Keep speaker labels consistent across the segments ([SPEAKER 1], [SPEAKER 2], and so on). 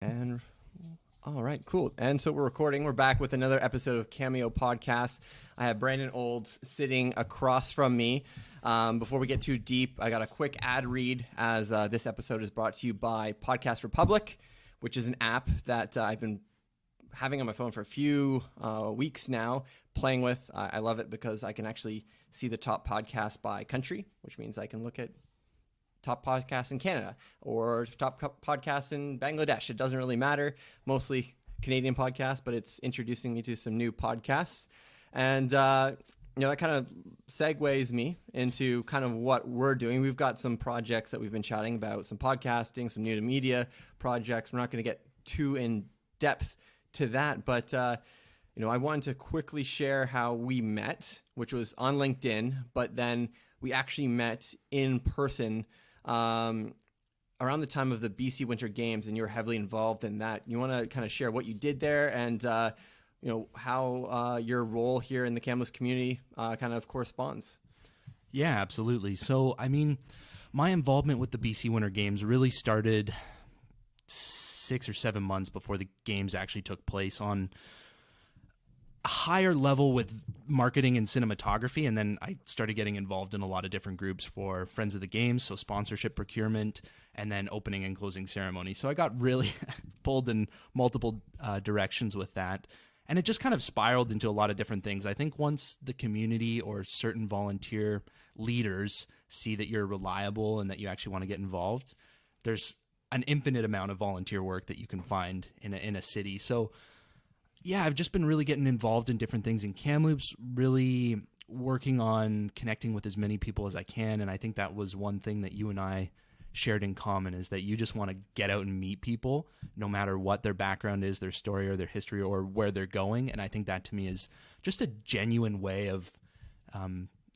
[SPEAKER 1] And all right, cool. And so we're recording. We're back with another episode of Cameo Podcast. I have Brandon Olds sitting across from me. Before we get too deep, I got a quick ad read as this episode is brought to you by Podcast Republic, which is an app that I've been having on my phone for a few weeks now, playing with. I love it because I can actually see the top podcasts by country, which means I can look at top podcasts in Canada or top podcasts in Bangladesh. It doesn't really matter. Mostly Canadian podcasts, but it's introducing me to some new podcasts. And, that kind of segues me into kind of what we're doing. We've got some projects that we've been chatting about, some podcasting, some new to media projects. We're not going to get too in depth to that, but, I wanted to quickly share how we met, which was on LinkedIn, but then we actually met in person around the time of the BC Winter Games, and you were heavily involved in that. You want to kind of share what you did there and, how your role here in the Kamloops community kind of corresponds.
[SPEAKER 2] Yeah, absolutely. So, my involvement with the BC Winter Games really started 6 or 7 months before the games actually took place on a higher level with marketing and cinematography. And then I started getting involved in a lot of different groups for Friends of the Games, so sponsorship, procurement, and then opening and closing ceremony. So I got really pulled in multiple directions with that. And it just kind of spiraled into a lot of different things. I think once the community or certain volunteer leaders see that you're reliable and that you actually want to get involved, there's an infinite amount of volunteer work that you can find in a city. So yeah, I've just been really getting involved in different things in Kamloops, really working on connecting with as many people as I can. And I think that was one thing that you and I shared in common, is that you just want to get out and meet people no matter what their background is, their story or their history or where they're going. And I think that to me is just a genuine way of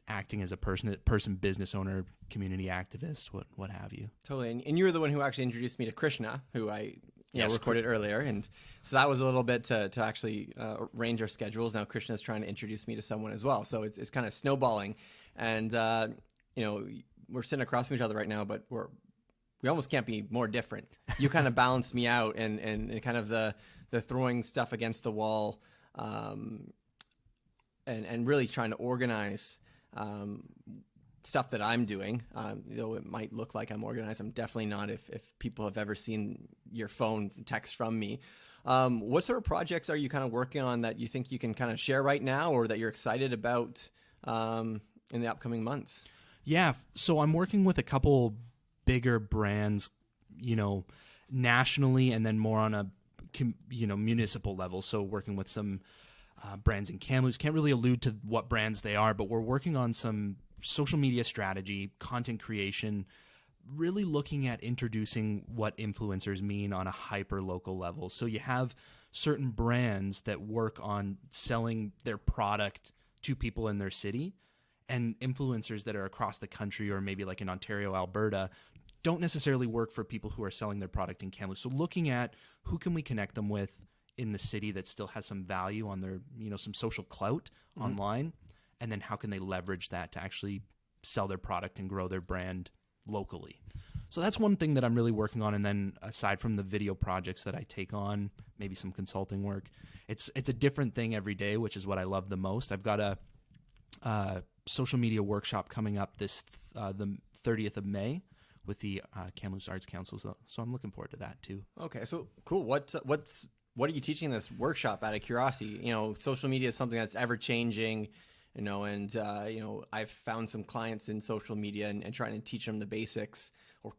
[SPEAKER 2] acting as a person, business owner, community activist, what have you.
[SPEAKER 1] Totally. And you were the one who actually introduced me to Krishna, who I
[SPEAKER 2] Yes,
[SPEAKER 1] recorded earlier. And so that was a little bit to actually arrange our schedules. Now Krishna's trying to introduce me to someone as well. So it's kind of snowballing. And, we're sitting across from each other right now, but we almost can't be more different. You kind of balanced me out and kind of the throwing stuff against the wall and really trying to organize stuff that I'm doing. Though it might look like I'm organized, I'm definitely not if people have ever seen your phone text from me. What sort of projects are you kind of working on that you think you can kind of share right now or that you're excited about in the upcoming months?
[SPEAKER 2] Yeah, so I'm working with a couple bigger brands, nationally, and then more on a, municipal level. So working with some brands in Kamloops. Can't really allude to what brands they are, but we're working on some social media strategy, content creation, really looking at introducing what influencers mean on a hyper local level. So you have certain brands that work on selling their product to people in their city, and influencers that are across the country or maybe like in Ontario, Alberta, don't necessarily work for people who are selling their product in Kamloops. So looking at who can we connect them with in the city that still has some value on their, some social clout online, and then how can they leverage that to actually sell their product and grow their brand locally. So that's one thing that I'm really working on. And then aside from the video projects that I take on, maybe some consulting work, it's a different thing every day, which is what I love the most. I've got a social media workshop coming up the 30th of May with the Kamloops Arts Council. So I'm looking forward to that too.
[SPEAKER 1] Okay, so cool. What are you teaching in this workshop out of curiosity? Social media is something that's ever changing, and I've found some clients in social media and trying to teach them the basics, or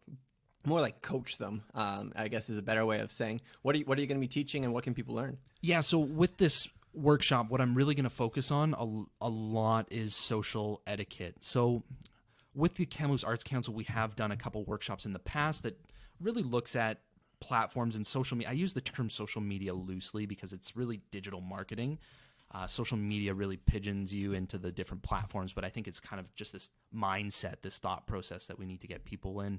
[SPEAKER 1] more like coach them, I guess is a better way of saying. What are you going to be teaching and what can people learn?
[SPEAKER 2] Yeah, so with this workshop, what I'm really going to focus on a lot is social etiquette. So with the Kamloops Arts Council, we have done a couple workshops in the past that really looks at platforms and social media. I use the term social media loosely because it's really digital marketing. Social media really pigeons you into the different platforms, but I think it's kind of just this mindset, this thought process that we need to get people in.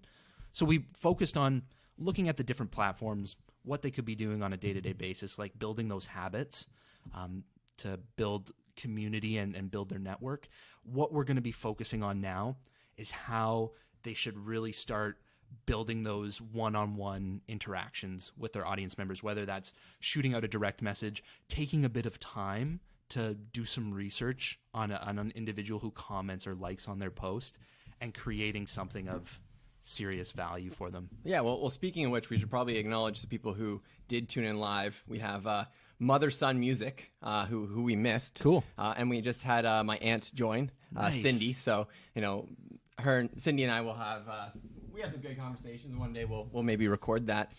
[SPEAKER 2] So we focused on looking at the different platforms, what they could be doing on a day-to-day basis, like building those habits to build community and build their network. What we're going to be focusing on now is how they should really start building those one-on-one interactions with their audience members, whether that's shooting out a direct message, taking a bit of time to do some research on an individual who comments or likes on their post, and creating something of serious value for them.
[SPEAKER 1] Yeah, well, speaking of which, we should probably acknowledge the people who did tune in live. We have Mother Son Music, who we missed.
[SPEAKER 2] Cool.
[SPEAKER 1] And we just had my aunt join,
[SPEAKER 2] Nice.
[SPEAKER 1] Cindy. So, Cindy and I will have we have some good conversations. One day we'll maybe record that.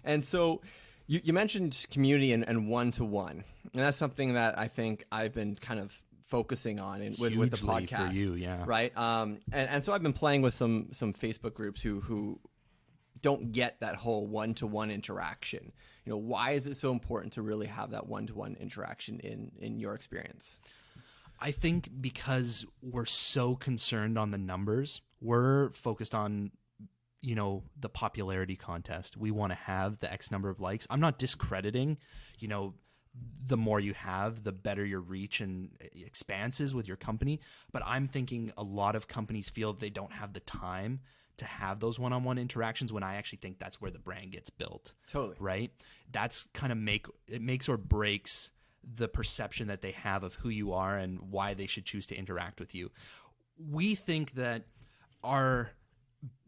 [SPEAKER 1] And so you mentioned community and one-to-one. And that's something that I think I've been kind of focusing on with the
[SPEAKER 2] Hugely
[SPEAKER 1] podcast.
[SPEAKER 2] for you, yeah.
[SPEAKER 1] Right. And so I've been playing with some Facebook groups who don't get that whole one-to-one interaction. Why is it so important to really have that one-to-one interaction in your experience?
[SPEAKER 2] I think because we're so concerned on the numbers, we're focused on, the popularity contest. We want to have the X number of likes. I'm not discrediting, the more you have, the better your reach and expanse is with your company. But I'm thinking a lot of companies feel they don't have the time to have those one-on-one interactions, when I actually think that's where the brand gets built.
[SPEAKER 1] Totally.
[SPEAKER 2] Right? That's kind of makes or breaks the perception that they have of who you are and why they should choose to interact with you. We think that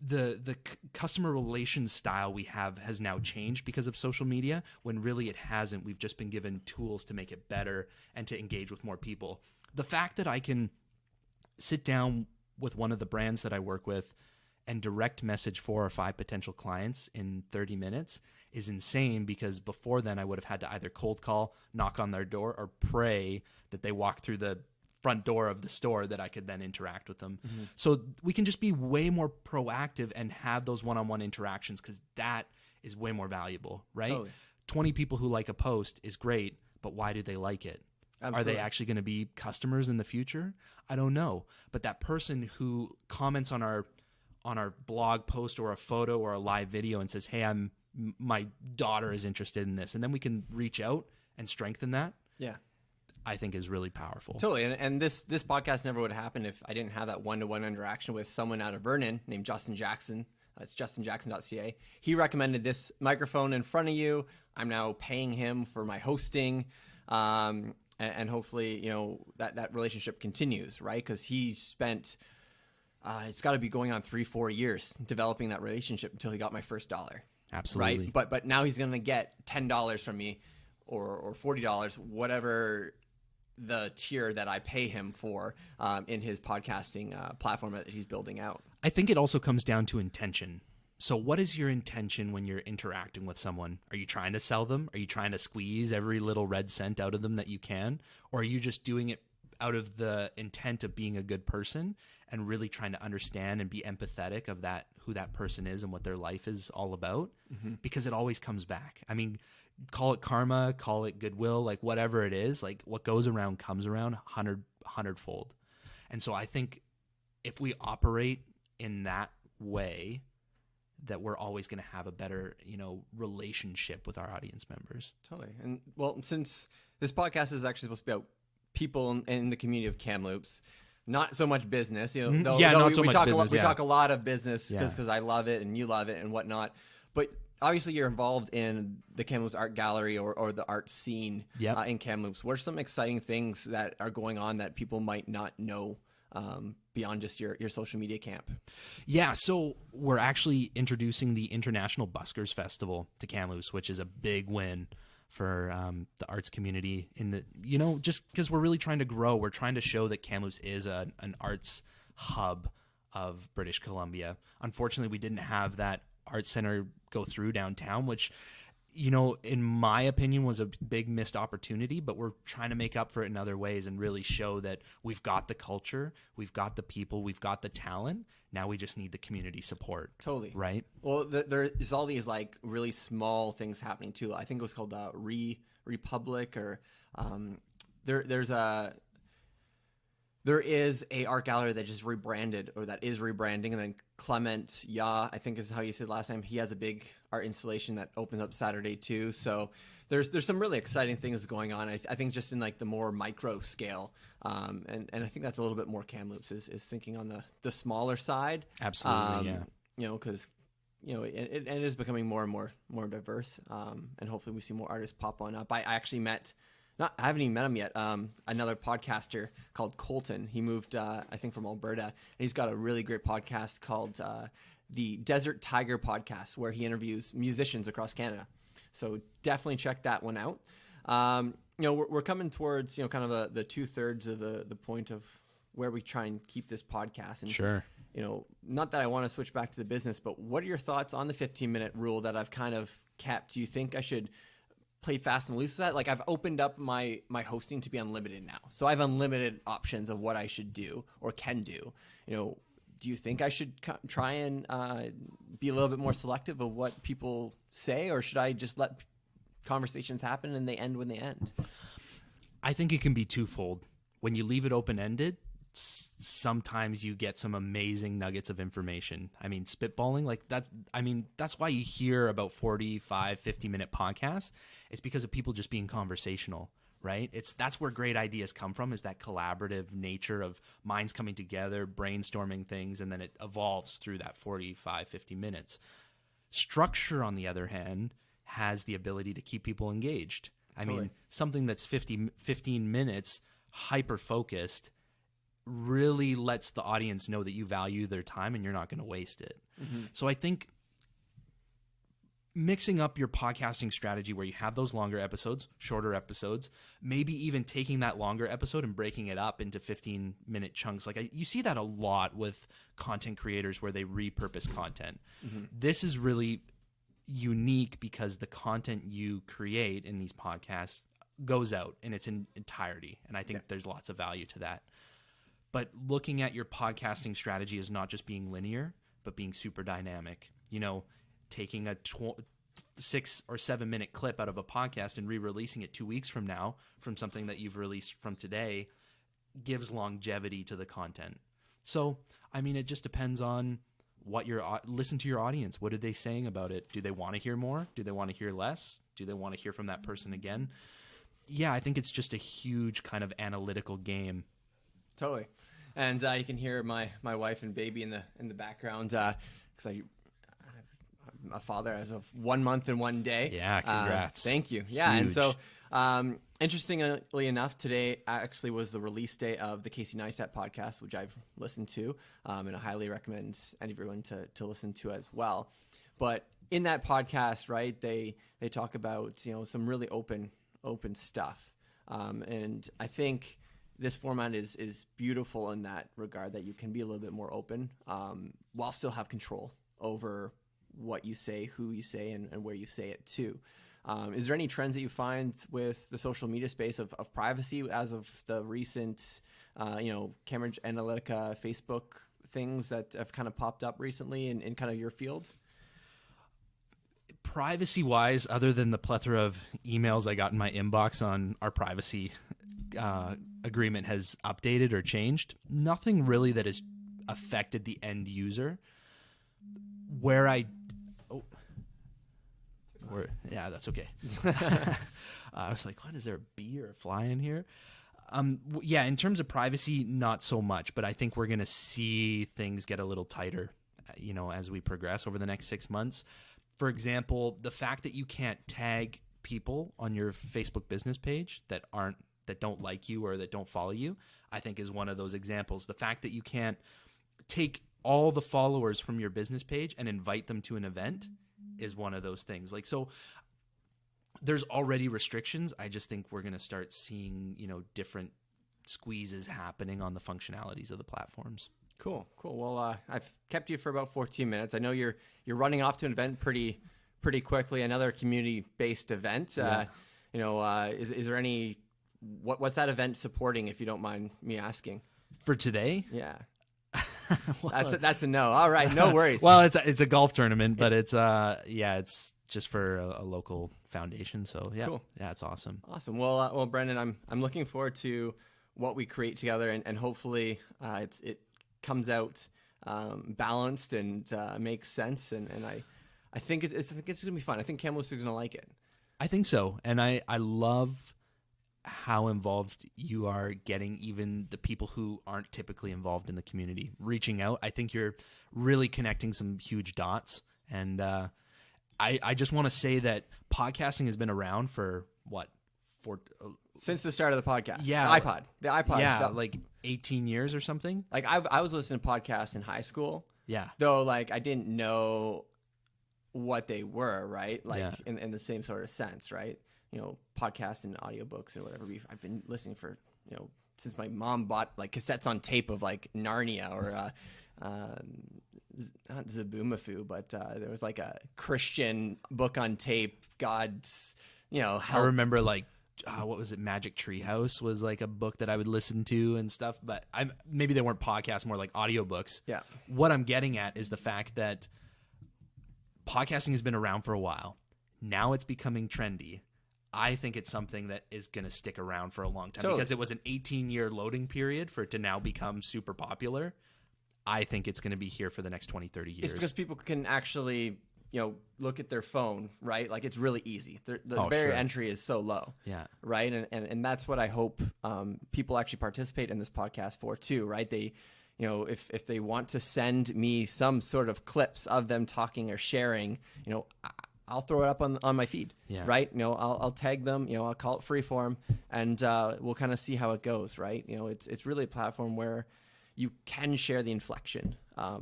[SPEAKER 2] the customer relations style we have has now changed because of social media, when really it hasn't. We've just been given tools to make it better and to engage with more people. The fact that I can sit down with one of the brands that I work with and direct message 4 or 5 potential clients in 30 minutes is insane, because before then I would have had to either cold call, knock on their door, or pray that they walk through the front door of the store that I could then interact with them. Mm-hmm. So we can just be way more proactive and have those one-on-one interactions, because that is way more valuable, right?
[SPEAKER 1] Totally.
[SPEAKER 2] 20 people who like a post is great, but why do they like it?
[SPEAKER 1] Absolutely.
[SPEAKER 2] Are they actually going to be customers in the future? I don't know. But that person who comments on our blog post or a photo or a live video and says, hey, my daughter is interested in this, and then we can reach out and strengthen that.
[SPEAKER 1] Yeah.
[SPEAKER 2] I think is really powerful.
[SPEAKER 1] Totally. And this podcast never would have happened if I didn't have that one-to-one interaction with someone out of Vernon named Justin Jackson. It's justinjackson.ca. He recommended this microphone in front of you. I'm now paying him for my hosting. And hopefully, that relationship continues, right? Because he spent, it's got to be going on 3-4 years developing that relationship until he got my first dollar.
[SPEAKER 2] Absolutely.
[SPEAKER 1] Right. But now he's going to get $10 from me or $40, whatever the tier that I pay him for in his podcasting platform that he's building out.
[SPEAKER 2] I think it also comes down to intention. So what is your intention when you're interacting with someone? Are you trying to sell them? Are you trying to squeeze every little red cent out of them that you can? Or are you just doing it out of the intent of being a good person and really trying to understand and be empathetic of who that person is and what their life is all about? Mm-hmm. Because it always comes back. I mean, call it karma, call it goodwill, like whatever it is, like what goes around comes around 100-fold. And so I think if we operate in that way, that we're always going to have a better, relationship with our audience members.
[SPEAKER 1] Totally. And well, since this podcast is actually supposed to be about people in the community of Kamloops, not so much business, we talk a lot of business because I love it and you love it and whatnot. But obviously you're involved in the Kamloops Art Gallery or the art scene in Kamloops. What are some exciting things that are going on that people might not know beyond just your social media camp?
[SPEAKER 2] Yeah, so we're actually introducing the International Buskers Festival to Kamloops, which is a big win for the arts community. Just because we're really trying to grow, we're trying to show that Kamloops is an arts hub of British Columbia. Unfortunately, we didn't have that art center go through downtown, which in my opinion was a big missed opportunity, but we're trying to make up for it in other ways and really show that we've got the culture, we've got the people, we've got the talent. Now we just need the community support.
[SPEAKER 1] Totally.
[SPEAKER 2] Right?
[SPEAKER 1] Well, there is all these like really small things happening too. I think it was called Republic or there is a art gallery that just rebranded or that is rebranding, and then Clement I think is how you said last time. He has a big art installation that opens up Saturday too. So there's some really exciting things going on. I think just in like the more micro scale, and I think that's a little bit more Kamloops is thinking on the smaller side.
[SPEAKER 2] Absolutely, yeah.
[SPEAKER 1] Because it is becoming more and more diverse. And hopefully we see more artists pop on up. I actually met, I haven't even met him yet. Another podcaster called Colton. He moved, I think, from Alberta, and he's got a really great podcast called the Desert Tiger Podcast, where he interviews musicians across Canada. So definitely check that one out. We're coming towards, kind of the 2/3 of the point of where we try and keep this podcast. And,
[SPEAKER 2] Sure.
[SPEAKER 1] Not that I want to switch back to the business, but what are your thoughts on the 15-minute rule that I've kind of kept? Do you think I should play fast and loose with that? Like, I've opened up my hosting to be unlimited now. So I have unlimited options of what I should do or can do. Do you think I should try and be a little bit more selective of what people say, or should I just let conversations happen and they end when they end?
[SPEAKER 2] I think it can be twofold. When you leave it open-ended, sometimes you get some amazing nuggets of information. I mean, spitballing, that's why you hear about 45, 50-minute podcasts. It's because of people just being conversational, right? That's where great ideas come from, is that collaborative nature of minds coming together, brainstorming things, and then it evolves through that 45, 50 minutes. Structure, on the other hand, has the ability to keep people engaged. I mean, something that's 15 minutes, hyper-focused, really lets the audience know that you value their time and you're not going to waste it. Mm-hmm. So I think mixing up your podcasting strategy where you have those longer episodes, shorter episodes, maybe even taking that longer episode and breaking it up into 15-minute chunks. You see that a lot with content creators where they repurpose content. Mm-hmm. This is really unique because the content you create in these podcasts goes out in its entirety. And I think there's lots of value to that. But looking at your podcasting strategy is not just being linear, but being super dynamic. Taking a 6 or 7 minute clip out of a podcast and re-releasing it 2 weeks from now from something that you've released from today gives longevity to the content. So, I mean, it just depends on listen to your audience. What are they saying about it? Do they want to hear more? Do they want to hear less? Do they want to hear from that person again? Yeah, I think it's just a huge kind of analytical game.
[SPEAKER 1] Totally. And you can hear my wife and baby in the background because I'm a father as of 1 month and 1 day.
[SPEAKER 2] Yeah, congrats.
[SPEAKER 1] Thank you. Yeah,
[SPEAKER 2] huge.
[SPEAKER 1] And so interestingly enough, today actually was the release day of the Casey Neistat podcast, which I've listened to, and I highly recommend everyone to listen to as well. But in that podcast, right, they talk about some really open stuff, and I think this format is beautiful in that regard, that you can be a little bit more open while still have control over what you say, who you say, and where you say it to. Is there any trends that you find with the social media space of privacy as of the recent, Cambridge Analytica, Facebook things that have kind of popped up recently in kind of your field?
[SPEAKER 2] Privacy-wise, other than the plethora of emails I got in my inbox on our privacy agreement has updated or changed, nothing really that has affected the end user. That's okay. I was like, what, is there a bee or a fly in here? In terms of privacy, not so much, but I think we're going to see things get a little tighter, as we progress over the next 6 months. For example, the fact that you can't tag people on your Facebook business page that don't like you or that don't follow you, I think is one of those examples. The fact that you can't take all the followers from your business page and invite them to an event is one of those things. So there's already restrictions. I just think we're going to start seeing, different squeezes happening on the functionalities of the platforms.
[SPEAKER 1] Cool. Well, I've kept you for about 14 minutes. I know you're running off to an event pretty quickly, another community-based event.
[SPEAKER 2] Yeah.
[SPEAKER 1] Is there any, what's that event supporting, if you don't mind me asking?
[SPEAKER 2] For today?
[SPEAKER 1] Yeah. That's a no. All right, no worries.
[SPEAKER 2] Well, it's a golf tournament, but it's just for a local foundation. So yeah,
[SPEAKER 1] cool.
[SPEAKER 2] Yeah, it's awesome.
[SPEAKER 1] Awesome. Well, Brendan, I'm looking forward to what we create together, and hopefully it comes out balanced and makes sense. And I think it's gonna be fun. I think Kamloops is gonna like it.
[SPEAKER 2] I think so, and I love how involved you are getting even the people who aren't typically involved in the community reaching out. I think you're really connecting some huge dots, And I just want to say that podcasting has been around for
[SPEAKER 1] since the start of the podcast.
[SPEAKER 2] Yeah.
[SPEAKER 1] The iPod.
[SPEAKER 2] Yeah, like 18 years or something.
[SPEAKER 1] Like I was listening to podcasts in high school.
[SPEAKER 2] Yeah.
[SPEAKER 1] Though, like, I didn't know what they were, right? Like,
[SPEAKER 2] Yeah.
[SPEAKER 1] in the same sort of sense, right? You know, podcasts and audiobooks or whatever. I've been listening for, you know, since my mom bought, like, cassettes on tape of, like, Narnia or, not Zaboomafoo, but there was, like, a Christian book on tape, God's, you know, help.
[SPEAKER 2] I remember, like, what was it? Magic Treehouse was like a book that I would listen to and stuff, but maybe they weren't podcasts, more like audiobooks.
[SPEAKER 1] Yeah.
[SPEAKER 2] What I'm getting at is the fact that podcasting has been around for a while. Now it's becoming trendy. I think it's something that is going to stick around for a long time because it was an 18-year loading period for it to now become super popular. I think it's going to be here for the next 20, 30 years.
[SPEAKER 1] It's because people can actually, you know, look at their phone, right? Like, it's really easy. The barrier entry is so low.
[SPEAKER 2] Yeah.
[SPEAKER 1] Right. And that's what I hope people actually participate in this podcast for too, right? They, you know, if they want to send me some sort of clips of them talking or sharing, you know, I'll throw it up on my feed, right? You know, I'll tag them, you know, I'll call it freeform, and we'll kind of see how it goes, right? You know, it's really a platform where you can share the inflection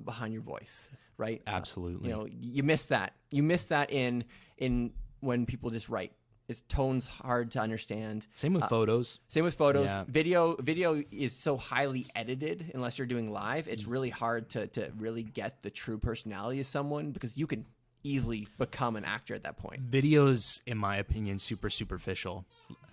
[SPEAKER 1] behind your voice, right?
[SPEAKER 2] Absolutely.
[SPEAKER 1] You know, you miss that. You miss that in when people just write. It's tone's hard to understand.
[SPEAKER 2] Same with photos.
[SPEAKER 1] Same with photos.
[SPEAKER 2] Yeah.
[SPEAKER 1] Video is so highly edited unless you're doing live. It's really hard to really get the true personality of someone because you can easily become an actor at that point.
[SPEAKER 2] Videos, in my opinion, super superficial.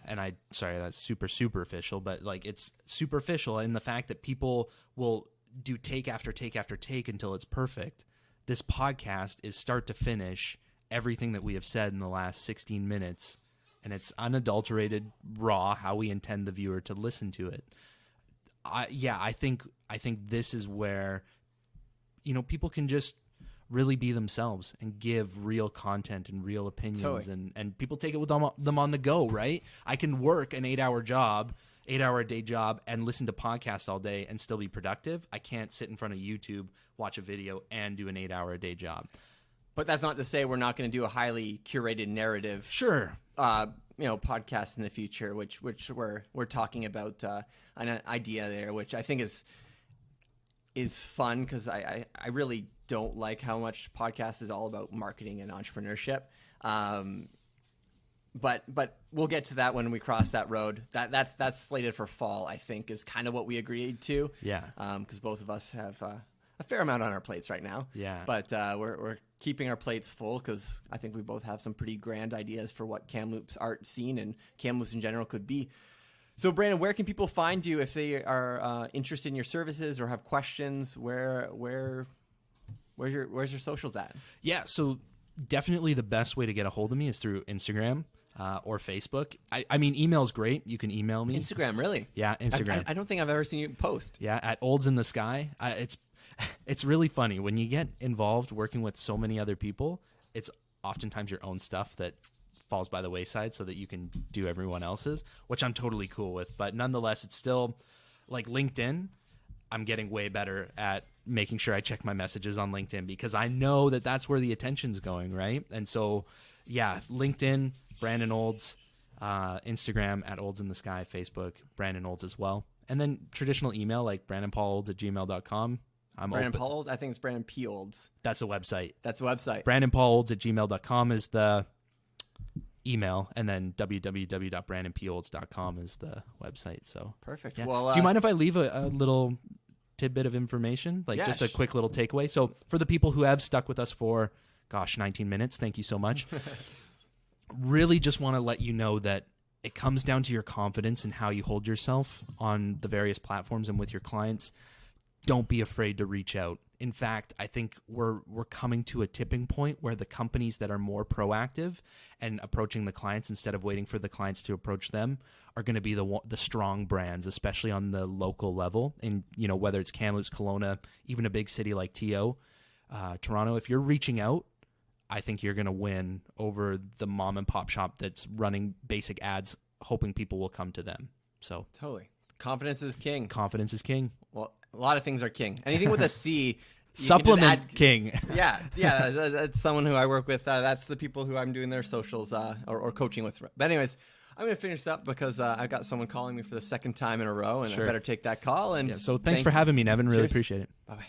[SPEAKER 2] And that's super superficial, but like it's superficial in the fact that people will do take after take after take until it's perfect. This podcast is start to finish everything that we have said in the last 16 minutes, and it's unadulterated, raw, how we intend the viewer to listen to it. I think this is where, you know, people can just really be themselves and give real content and real opinions.
[SPEAKER 1] Totally.
[SPEAKER 2] And people take it with them on the go, right? I can work an 8-hour a day job and listen to podcasts all day and still be productive. I can't sit in front of YouTube, watch a video, and do an 8-hour a day job.
[SPEAKER 1] But that's not to say we're not going to do a highly curated narrative.
[SPEAKER 2] Sure.
[SPEAKER 1] You know, podcast in the future, which we're talking about an idea there, which I think is fun because I really don't like how much podcast is all about marketing and entrepreneurship. But we'll get to that when we cross that road. That's slated for fall, I think, is kind of what we agreed to.
[SPEAKER 2] Yeah.
[SPEAKER 1] Because both of us have a fair amount on our plates right now.
[SPEAKER 2] Yeah.
[SPEAKER 1] But we're keeping our plates full because I think we both have some pretty grand ideas for what Kamloops art scene and Kamloops in general could be. So, Brandon, where can people find you if they are interested in your services or have questions? Where's your socials at?
[SPEAKER 2] Yeah, so definitely the best way to get a hold of me is through Instagram or Facebook. I mean, email's great. You can email me.
[SPEAKER 1] Instagram, really?
[SPEAKER 2] Yeah, Instagram.
[SPEAKER 1] I don't think I've ever seen you post.
[SPEAKER 2] Yeah, at Olds in the Sky. It's really funny when you get involved working with so many other people. It's oftentimes your own stuff that falls by the wayside so that you can do everyone else's, which I'm totally cool with. But nonetheless, it's still like LinkedIn. I'm getting way better at making sure I check my messages on LinkedIn because I know that that's where the attention's going, right? And so, yeah, LinkedIn, Brandon Olds, Instagram at Olds in the Sky, Facebook, Brandon Olds as well. And then traditional email like brandonpaulolds@gmail.com.
[SPEAKER 1] Brandon Paul Olds? I think it's Brandon P. Olds.
[SPEAKER 2] That's a website. brandonpaulolds@gmail.com is the email, and then www.brandonpolds.com is the website. So
[SPEAKER 1] perfect.
[SPEAKER 2] Yeah.
[SPEAKER 1] Well,
[SPEAKER 2] do you mind if I leave a little tidbit of information, like just a quick little takeaway? So for the people who have stuck with us for 19 minutes, thank you so much. Really just want to let you know that it comes down to your confidence and how you hold yourself on the various platforms and with your clients. Don't be afraid to reach out. In fact, I think we're coming to a tipping point where the companies that are more proactive and approaching the clients instead of waiting for the clients to approach them are going to be the strong brands, especially on the local level. And you know, whether it's Kamloops, Kelowna, even a big city like Toronto, if you're reaching out, I think you're going to win over the mom and pop shop that's running basic ads, hoping people will come to them. So
[SPEAKER 1] totally, confidence is king.
[SPEAKER 2] Confidence is king.
[SPEAKER 1] Well, a lot of things are king. Anything with a C
[SPEAKER 2] Supplement king.
[SPEAKER 1] Yeah, that's someone who I work with. That's the people who I'm doing their socials or coaching with. But anyways, I'm going to finish up because I've got someone calling me for the second time in a row, and I better take that call. And
[SPEAKER 2] so thanks for having me, Nevin. Really appreciate it.
[SPEAKER 1] Bye-bye.